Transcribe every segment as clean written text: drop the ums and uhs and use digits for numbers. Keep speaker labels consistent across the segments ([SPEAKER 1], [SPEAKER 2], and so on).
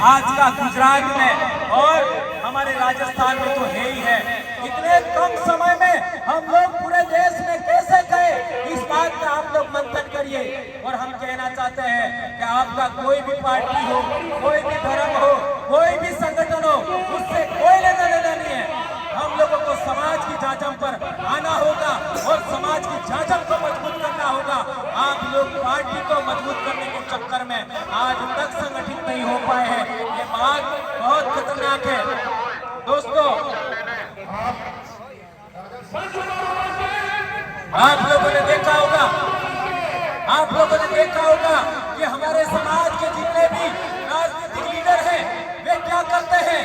[SPEAKER 1] आज का गुजरात में और हमारे राजस्थान में तो है ही है। इतने कम समय में हम लोग पूरे देश में कैसे गए, इस बात का आप लोग मंथन करिए। और हम कहना चाहते हैं कि आपका कोई भी पार्टी हो, कोई भी धर्म हो, कोई भी संगठन हो, उससे कोई लेना देना नहीं है। हम लोगों को समाज की जांचम पर आना होगा और समाज की जांचम को मजबूत करना होगा। आप लोग पार्टी को मजबूत करने के चक्कर में आज तक संगठित नहीं हो पाए हैं, ये बात बहुत खतरनाक है। दोस्तों, आप लोगों ने देखा होगा कि हमारे समाज के जितने भी राजनीतिक लीडर हैं, वे क्या करते हैं।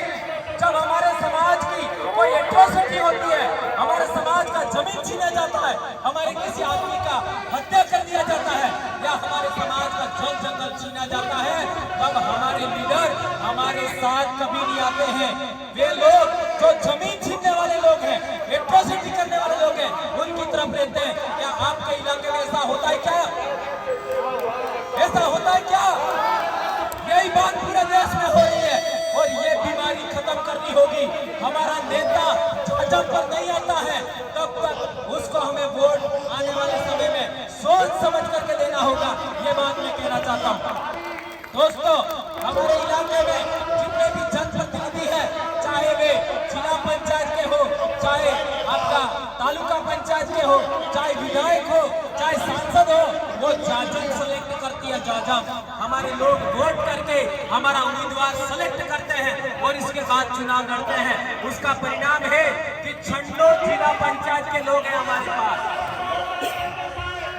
[SPEAKER 1] जब हमारे समाज की कोई एट्रोसिटी होती है, हमारे समाज का जमीन छीना जाता है, हमारे किसी आदमी का हत्या कर दिया जाता है या हमारे समाज का जल जंगल छीना जाता है, तब हमारे लीडर हमारे साथ कभी नहीं आते हैं। वे लोग जो जमीन छीनने वाले लोग हैं, एट्रोसिटी करने वाले लोग हैं, उनकी तरफ रहते हैं। क्या आपके इलाके में ऐसा होता है क्या? ऐसा होता है क्या? यही बात पूरे देश में हो रही है और ये बीमारी खत्म करनी होगी। हमारा नेता जब पर नहीं आता है, तब तक उसको हमें वोट आने वाले समय में सोच समझ करके देना होगा। ये बात मैं कहना चाहता हूँ। दोस्तों, हमारे इलाके में जितने भी जनप्रतिनिधि हैं, चाहे वे जिला पंचायत के हो, चाहे आपका तालुका पंचायत के हो, चाहे विधायक हो, चाहे सांसद हो, वो जाजम सेलेक्ट करती है। जाजम हमारे लोग वोट करके हमारा उम्मीदवार सेलेक्ट करते हैं और इसके बाद चुनाव लड़ते हैं। उसका परिणाम है कि छंडो जिला पंचायत के लोग हैं हमारे पास,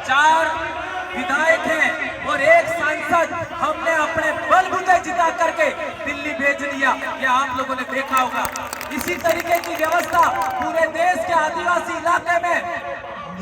[SPEAKER 1] 4 विधायक हैं और 1 सांसद हमने अपने बलबूते जिता करके दिल्ली भेज दिया। ये आप लोगों ने देखा होगा। इसी तरीके की व्यवस्था पूरे देश के आदिवासी इलाके में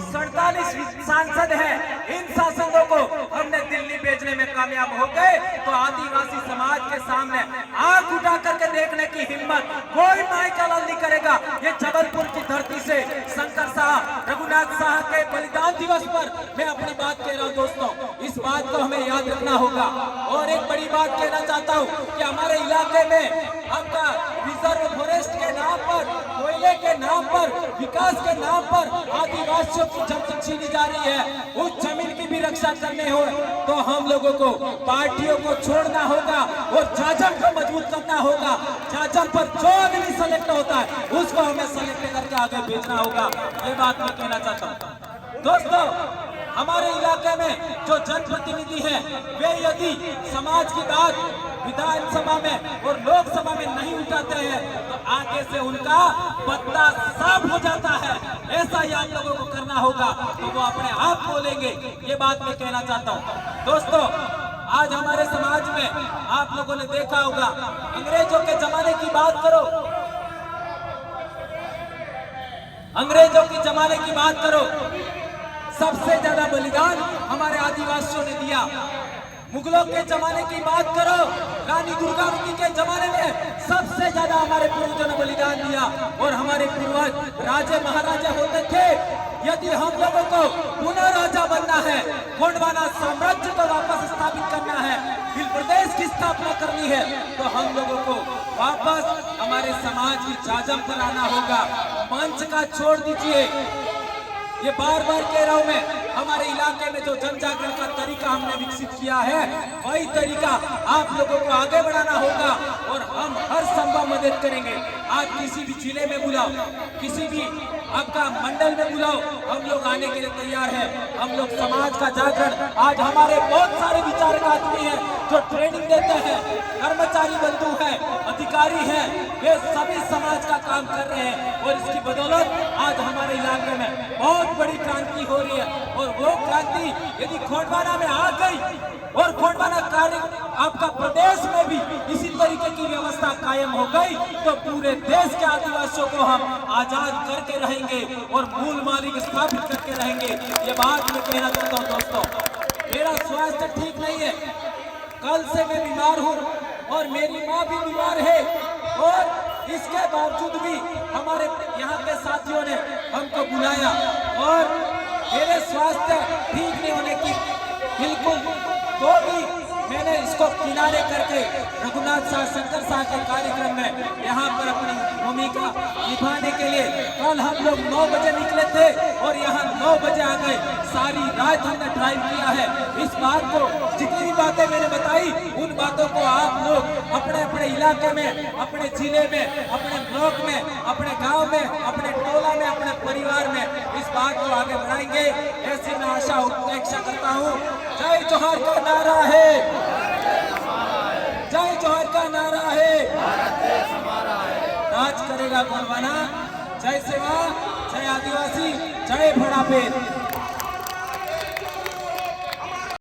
[SPEAKER 1] 47 सांसद हैं। इन सांसदों को हमने दिल्ली भेजने में कामयाब हो गए, तो आदिवासी समाज के सामने आंख उठा करके देखने की हिम्मत कोई नायकालाल नहीं करेगा। ये जबलपुर की धरती से शंकर साह, रघुनाथ साह के बलिदान दिवस पर मैं अपनी बात कह रहा हूँ। दोस्तों, इस बात को हमें याद रखना होगा। और एक बड़ी बात कहना चाहता हूँ कि हमारे इलाके में आपका रिजर्व फॉरेस्ट के नाम पर, कोयले के नाम पर, विकास के नाम पर आदिवासियों की जमीन छीनी जा रही है। उस जमीन की भी रक्षा करने हो तो हम लोगों को पार्टियों को छोड़ना होगा और जाजम को मजबूत करना होगा। जाजम पर जो आदमी सेलेक्ट होता है उसको हमें सेलेक्ट करके आगे भेजना होगा। ये बात मैं कहना चाहता हूँ। दोस्तों, हमारे इलाके में जो जनप्रतिनिधि हैं, वे यदि समाज की बात विधानसभा में और लोकसभा में नहीं उठाते हैं तो आगे से उनका पत्ता साफ हो जाता है। ऐसा ही आप लोगों को करना होगा, तो वो अपने आप बोलेंगे। ये बात मैं कहना चाहता हूँ। दोस्तों, आज हमारे समाज में आप लोगों ने देखा होगा, अंग्रेजों के जमाने की बात करो, अंग्रेजों के जमाने की बात करो, सबसे ज्यादा बलिदान हमारे आदिवासियों ने दिया। मुगलों के जमाने की बात करो, रानी दुर्गावती के जमाने में सबसे ज्यादा हमारे पूर्वजों ने बलिदान दिया। और हमारे पूर्वज राजे महाराजा होते थे। यदि हम लोगों को पुनः राजा बनना है, गोंडवाना साम्राज्य को वापस स्थापित करना है, भील प्रदेश की स्थापना करनी है, तो हम लोगों को वापस हमारे समाज की जाजम पर आना होगा। मंच का छोड़ दीजिए। ये बार बार कह रहा हूं मैं, हमारे इलाके में जो जन जागरण का तरीका हमने विकसित किया है, वही तरीका आप लोगों को आगे बढ़ाना होगा और हम हर संभव मदद करेंगे। आज किसी भी जिले में बुलाओ, किसी भी आपका मंडल में बुलाओ, हम लोग आने के लिए तैयार हैं। हम लोग समाज का जागरण, आज हमारे बहुत सारे विचारक आदमी हैं जो ट्रेनिंग देते हैं, कर्मचारी बंधु हैं, अधिकारी हैं, वे सभी समाज का काम कर रहे हैं और इसकी बदौलत आज हमारे इलाके में बहुत बड़ी क्रांति हो रही है। और वो क्रांति यदि खोंडवाना में आ गई और खोंडवाना कार्य आपका प्रदेश में भी इसी तरीके की व्यवस्था कायम हो गई, तो पूरे देश के आदिवासियों को हम आजाद करके रहेंगे और मूल मालिक स्थापित करके रहेंगे। ये बात मैं कहना चाहता हूँ। दोस्तों, मेरा स्वास्थ्य ठीक नहीं है, कल से मैं बीमार हूँ और मेरी माँ भी बीमार है, और इसके बावजूद भी हमारे यहाँ के साथियों ने हमको बुलाया और मेरे स्वास्थ्य ठीक नहीं होने की बिल्कुल तो भी मैंने इसको किनारे करके रघुनाथ शाह शंकर शाह के कार्यक्रम में यहाँ पर अपनी भूमिका निभाने के लिए कल हम लोग 9 बजे निकले थे और यहाँ 9 बजे आ गए। सारी रात हमने ड्राइव किया है। इस बात को, जितनी भी बातें मैंने बताई, उन बातों को आप लोग अपने अपने इलाके में, अपने जिले में, अपने ब्लॉक में, अपने गांव में, अपने टोला में, अपने परिवार में इस बात को आगे बढ़ाएंगे, ऐसी मैं आशा अपेक्षा करता हूँ। जय जोहार का नारा है, जय जोहार का नारा है। राज करेगा गोंडवाना। जय सेवा, जय आदिवासी, जय भोड़ा पेट।